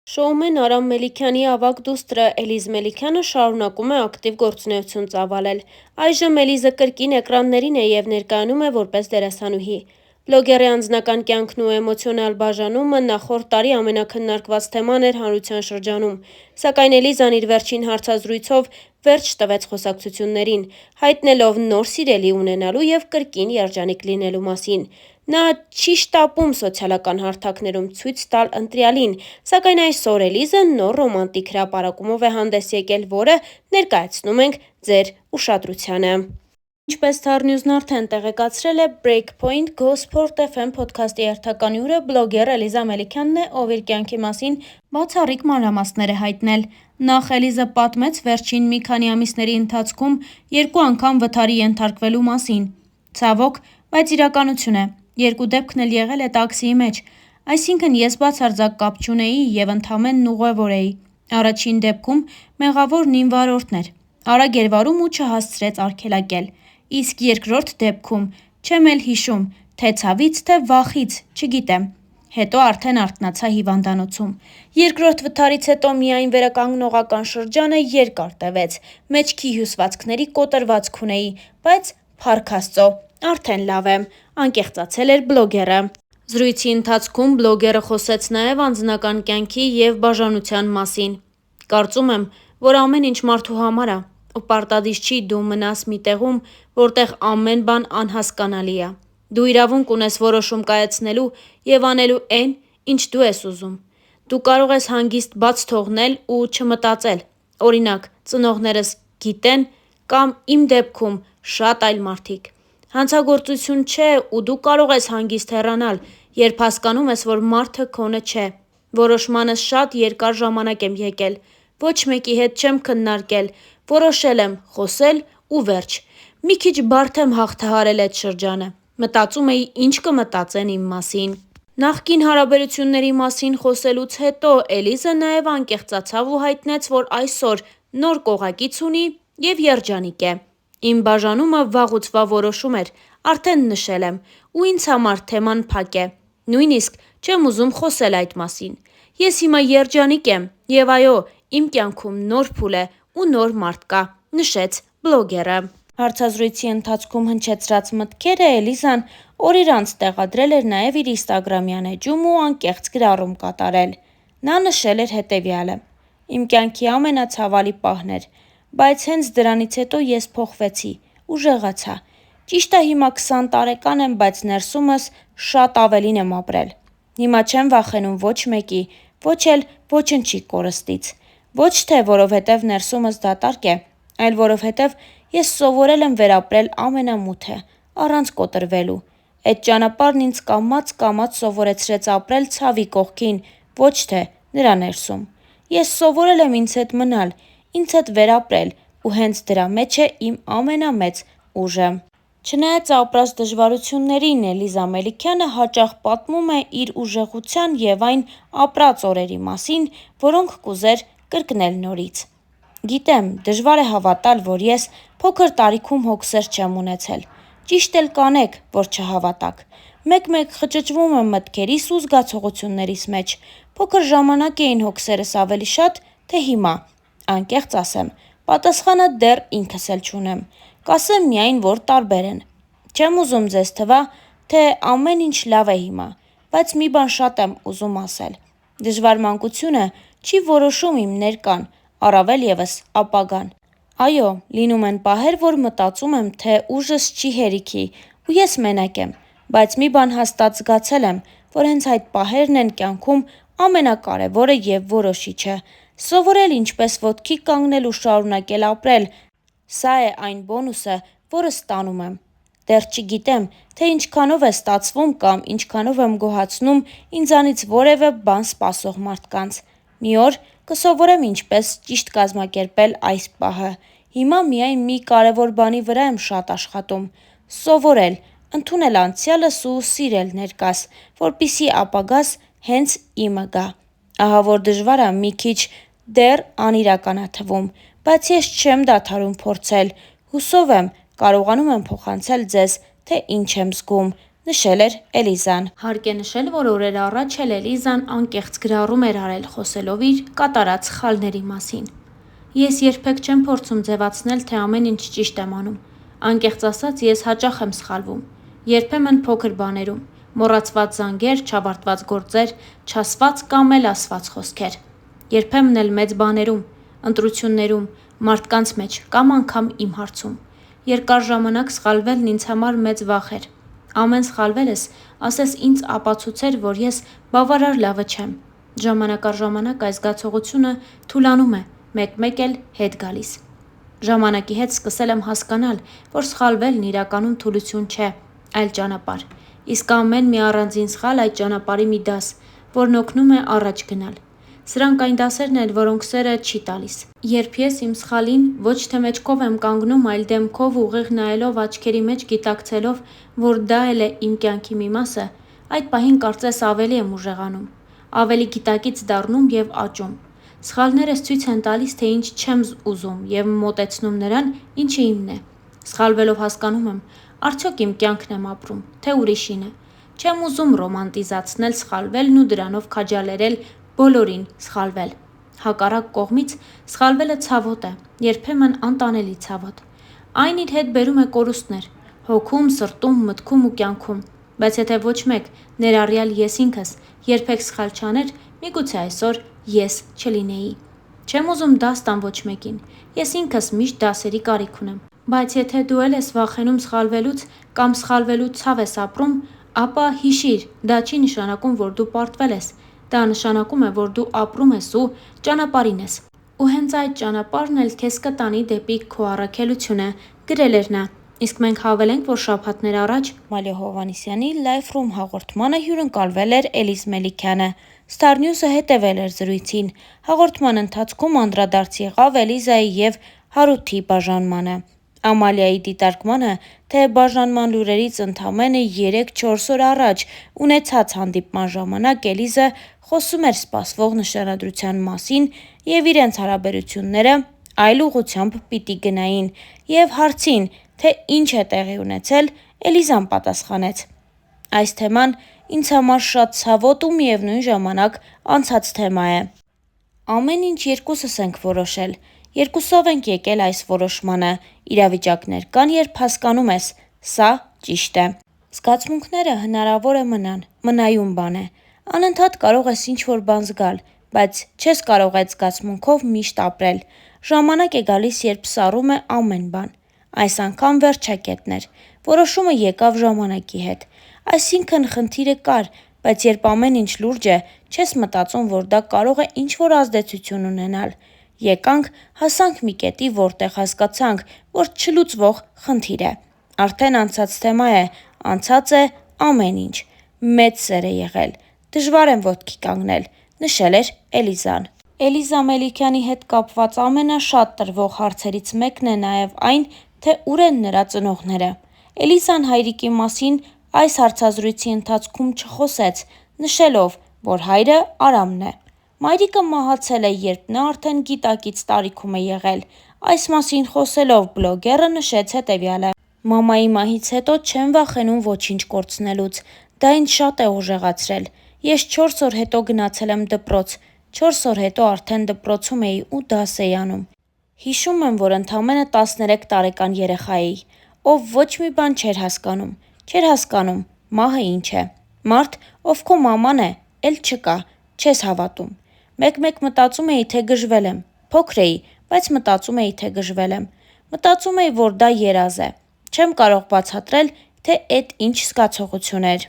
Շոումեն Արամ Մելիքյանի ավագ դուստրը Էլիզ Մելիքյանը շարունակում է ակտիվ գործունեություն ծավալել։ Այժմ Էլիզը կրկին էկրաններին է և ներկայանում է որպես դերասանուհի։ Բլոգերի անձնական կյանքն ու էմոցիոնալ բաժանումը նախորդ տարի ամենաքննարկված թեման էր հանրության շրջանում, սակայն Էլիզան իր վերջին հարցազրույցով վերջ տվեց խոսակցություններին, հայտնելով նոր սիրելի ունենալու և կրկին երջանիկ լինելու մասին։ Նա չի շտապում սոցիալական հարթակներում ցույց տալ ընտրյալին, սակայն այսօր Էլիզը նոր ռոմանտիկ հրապարակումով է հանդես եկել, որը ներկայացնում ենք ձեր ուշադրությանը։ Ինչպես Թարնյուզն արդեն տեղեկացրել է, Breakpoint Go Sport FM փոդքասթի հերթական հյուրը բլոգեր Էլիզա Մելիքյանն է, ով իր կյանքի մասին բացառիկ մանրամասներ է հայտնել։ Նախ Էլիզը պատմեց վերջին մի քանի ամիսների ընթացքում 2 անգամ վթարի ենթարկվելու մասին։ Ցավոք, բայց իրականություն է, 2 դեպքն էլ եղել է տաքսիի մեջ։ Այսինքն ես բացարձակ կապ չունեի և ընդամենն ուղևոր էի։ Առաջին դեպքում մեղավորն իմ վարորդն էր։ Արագ էր վարում ու չհասցրեց արգելակել։ Իսկ երկրորդ դեպքում չեմ էլ հիշում, թե ցավից, թե վախից, չգիտեմ։ Հետո արդեն արթնացա հիվանդանոցում։ Երկրորդ վթարից հետո միայն վերականգնողական շրջանը երկար տևեց։ Մեջքի հյուսվածքների կոտրվածք ունեի, բայց փառք Աստծո, արդեն լավ եմ, անկեղծացել էր բլոգերը։ Զրույցի ընթացքում բլոգերը խոսեց նաև անձնական կյանքի և բաժանության մասին։ Կարծում եմ, որ ամեն ինչ մարդու համար է, ու պարտադիր չի դու մնաս մի տեղում, որտեղ ամեն բան անհասկանալի է։ Դու իրավունք ունես որոշում կայացնելու և անելու այն, ինչ դու ես ուզում։ Դու կարող ես հանգիստ բաց թողնել ու չմտածել, օրինակ, ծնողներս գիտեն կամ իմ դեպքում շատ այլ մարդիկ։ Հանցագործություն չէ ու դու կարող ես հանգիստ հեռանալ, երբ հասկանում ես, որ մարդը քոնը չէ։ Որոշմանս շատ երկար ժամանակ եմ եկել, ոչ մեկի հետ չեմ քննարկել, որոշել եմ խոսել ու վերջ։ Մի քիչ բարդ եմ հաղթահարել այդ շրջանը։ Մտածում էի ինչ կմտածեն իմ մասին։ Նախկին հարաբերությունների մասին խոսելուց հետո Էլիզը նաև անկեղծացավ ու հայտնեց, որ այսօր նոր կողակից ունի և երջանիկ է։ Իմ բաժանումը վաղուց որոշում էր, արդեն նշել եմ, ու ինձ համար թեման փակ է։ Նույնիսկ չեմ ուզում խոսել այդ մասին։ Ես հիմա երջանիկ եմ և այո, իմ կյանքում նոր փուլ է ու նոր մարդ կա, նշեց բլոգերը։ Հարցազրույցի ընթացքում հնչեցրած մտքերը Էլիզան օր իր անց տեղադրել էր նաև իր ինստագրամյան էջում ու անկեղծ գրառում կատարել։ Նա նշել էր հետևյալը. «Իմ կյանքի ամենացավալի պահն էր, բայց հենց դրանից հետո ես փոխվեցի, ուժեղացա։ Ճիշտ է հիմա 20 տարեկան եմ, բայց ներսումս շատ ավելին եմ ապրել։ Հիմա չեմ վախենում ոչ մեկի, ոչ էլ ոչնչի կորստից։ Ոչ թե որովհետև ներսումս դատարկ է, այլ որովհետև ես սովորել եմ վերապրել ամենամութը, առանց կոտրվելու։ Այդ ճանապարհն ինձ կամաց սովորեցրեց ապրել ցավի կողքին, ոչ թե նրա ներսում։ Ես սովորել եմ ինձ հետ մնալ, ինձ հետ վերապրել ու հենց դրա մեջ է իմ ամենամեծ ուժը»։ Չնայած ապրած դժվարություններին, Էլիզա Մելիքյանը հաճախ պատմում է իր ուժեղության և այն ապրած օրերի մասին, որոնք կուզեր կրկնել նորից։ «Գիտեմ, դժվար է հավատալ, որ ես փոքր տարիքում հոգսեր չեմ ունեցել։ Ճիշտ էլ կանեք, որ չհավատաք։ Մեկ-մեկ խճճվում եմ մտքերիս ու զգացողություններիս մեջ։ Փոքր ժամանակ էին հոգսերս ավելի շատ, թե հիմա։ Անկեղծ ասեմ, պատասխանը դեռ ինքս էլ չունեմ։ Կասեմ միայն, որ տարբեր են։ Չեմ ուզում ձեզ թվա, թե ամեն ինչ լավ է հիմա, բայց մի բան շատ եմ ուզում ասել. դժվար մանկությունը չի որոշում իմ ներկան, առավել ևս ապագան։ Այո, լինում են պահեր, որ մտածում եմ, թե ուժս չի հերիքի ու ես մենակ եմ, բայց մի բան հաստատ զգացել եմ, որ հենց այդ պահերն են կյանքում ամենակարևորը և որոշիչը։ Սովորել ինչպես ոտքի կանգնել ու շարունակել ապրել, սա է այն բոնուսը, որը ստանում եմ։ Դեռ չգիտեմ, թե ինչքանով է ստացվում կամ ինչքանով եմ գոհացնում ինձանից որևէ բան սպասող մարդկանց։ Մի օր կսովորեմ ինչպես ճիշտ կազմակերպել այս պահը։ Հիմա միայն մի կարևոր բանի վրա եմ շատ աշխատում՝ սովորել, ընդունել անցյալս ու սիրել ներկաս, որպեսզի ապագաս հենց իմը գա։ Ահա որ դժվարը մի քիչ դեռ անիրական է թվում, բայց ես չեմ դադարում փորձել։ Հուսով եմ, կարողանում եմ փոխանցել ձեզ, թե ինչ եմ զգում, նշել էր Էլիզան։ Հարկ է նշել, որ օրեր առաջ էլ Էլիզան անկեղծ գրառում էր արել խոսելով իր կատարած սխալների մասին։ Ես երբեք չեմ փորձում ձևացնել, թե ամեն ինչ ճիշտ եմ անում։ Անկեղծ ասած, ես հաճախ եմ սխալվում։ Երբեմն փոքր բաներում, մոռացված զանգեր, չավարտված գործեր, չասված կամ էլ ասված խոսքեր։ Երբեմն էլ մեծ բաներում, ընտրություններում, մարդկանց մեջ կամ անգամ իմ հարցում։ Երկար ժամանակ սխալվելն ինձ համար մեծ վախ էր։ Ամեն սխալվելս, ասես ինձ ապացուցեր, որ ես բավարար լավը չեմ։ Ժամանակ առ ժամանակ այս զգացողությունը թուլանում է, մեկ-մեկ էլ հետ գալիս։ Ժամանակի հետ սկսել եմ հասկանալ, որ սխալվելն իրականում թուլություն չէ, այլ ճանապարհ։ Իսկ ամեն մի առանձին սխալ այդ ճանապարհի մի դաս, որն օգնում է առաջ գնալ։ Սրանք այն դասերն են, որոնք սերը չի տալիս։ Երբ ես իմ սխալին ոչ թե մեջքով եմ կանգնում, այլ դեմքով ուղիղ նայելով աչքերի մեջ գիտակցելով, որ դա էլ է իմ կյանքի մի մասը, այդ պահին կարծես ավելի եմ ուժեղանում, ավելի գիտակից դառնում եւ աճում։ Սխալներս ցույց են տալիս, թե ինչ չեմ ուզում եւ մոտեցնում նրան, ինչը իմն է։ Սխալվելով հասկանում եմ, արդյոք իմ կյանքն եմ ապրում, թե ուրիշին է։ Չեմ ուզում ռոմանտիզացնել սխալվելն ու դրանով քաջալերել բոլորին սխալվել։ Հակառակ կողմից սխալվելը ցավոտ է, երբեմն անտանելի ցավոտ։ Այն իր հետ բերում է կորուստներ, հոգում, սրտում, մտքում ու կյանքում, բայց եթե ոչ մեկ, ներառյալ ես ինքս, երբեք սխալ չաներ, միգուցե այսօր ես չլինեի։ Չեմ ուզում դաս տամ ոչ մեկին, ես ինքս միշտ դասերի կարիք ունեմ։ Բայց եթե դու էլ ես վախենում սխալվելուց կամ սխալվելու ցավ ես ապրում, ապա հիշիր, դա չի նշանակում, որ դու պարտվել ես։ Դա նշանակում է, որ դու ապրում ես ու ճանապարհին ես։ Ու հենց այդ ճանապարհն էլ քեզ կտանի դեպի քո առաքելությունը, գրել էր նա։ Իսկ մենք հավելենք, որ շաբաթներ առաջ Մալիա Հովհաննիսյանի Life Room հաղորդմանը հյուրընկալվել էր Էլիզ Մելիքյանը։ Star News-ը հետևել էր զրույցին։ Հաղորդման ընթացքում անդրադարձ եղավ Էլիզայի և Հարութի բաժանմանը։ Ամալիայի դիտարկմանը, թե բաժանման լուրերից ընդամենը 3-4 օր առաջ ունեցած հանդիպման ժամանակ Էլիզը խոսում էր սպասվող նշանադրության մասին և իրենց հարաբերությունները այլ ուղղությամբ պիտի գնային, և հարցին, թե ինչ է տեղի ունեցել, Էլիզան պատասխանեց. «Այս թեման ինձ համար շատ ցավոտ ու միևնույն ժամանակ անցած թեմա է։ Ամեն ինչ երկուսս ենք որոշել, երկուսով ենք եկել այս որոշմանը, իրավիճակներ կան, երբ հասկանում ես, սա ճիշտ է։ Զգացմունքները հնարավոր է մնայուն բան է, անընդհատ կարող ես ինչ-որ բան զգալ, բայց չես կարող այդ զգացմունքով միշտ ապրել։ Ժամանակ է գալիս, երբ սառում է ամեն բան։ Այս անգամ վերջակետն էր, որոշումը եկավ ժամանակի հետ։ Այսինքն խնդիրը կար, բայց երբ ամեն ինչ լուրջ է, չես մտածում, որ դա կարող է ինչ-որ ազդեցություն ունենալ։ Եկանք, հասանք մի կետի, որտեղ հասկացանք, որ չլուծվող խնդիր է։ Արդեն անցած թեմա է, անցած է ամեն ինչ։ Մեծ սեր է եղել։ Դժվար եմ ոտքի կանգնել», նշել էր Էլիզան։ Էլիզա Մելիքյանի հետ կապված ամենաշատ տրվող հարցերից մեկն է նաև այն, թե ուր են նրա ծնողները։ Էլիզան հայրիկի մասին այս հարցազրույցի ընթացքում չխոսեց, նշելով, որ հայրը Արամն է։ Մայրիկը մահացել է, երբ նա արդեն գիտակից տարիքում է եղել։ Այս մասին խոսելով բլոգերը նշեց հետևյալը. «Մամայի մահից հետո չեմ վախենում ոչինչ կորցնելուց։ Դա ինձ շատ է ուժեղացրել։ Ես 4 օր հետո գնացել եմ դպրոց։ 4 օր հետո արդեն դպրոցում էի ու դաս էի անում։ Հիշում եմ, որ ընդամենը 13 տարեկան երեխա էի, ով ոչ մի բան չէր հասկանում։ Չէր հասկանում մահը ինչ է։ Մարդ, ով քո մաման է, էլ չկա, չես հավատում։ Մեկ-մեկ մտածում էի, թե գժվել եմ։ Փոքր էի, բայց մտածում էի, թե գժվել եմ։ Մտածում էի, որ դա երազ է։ Չեմ կարող բացատրել, թե էդ ինչ զգացողություն էր»։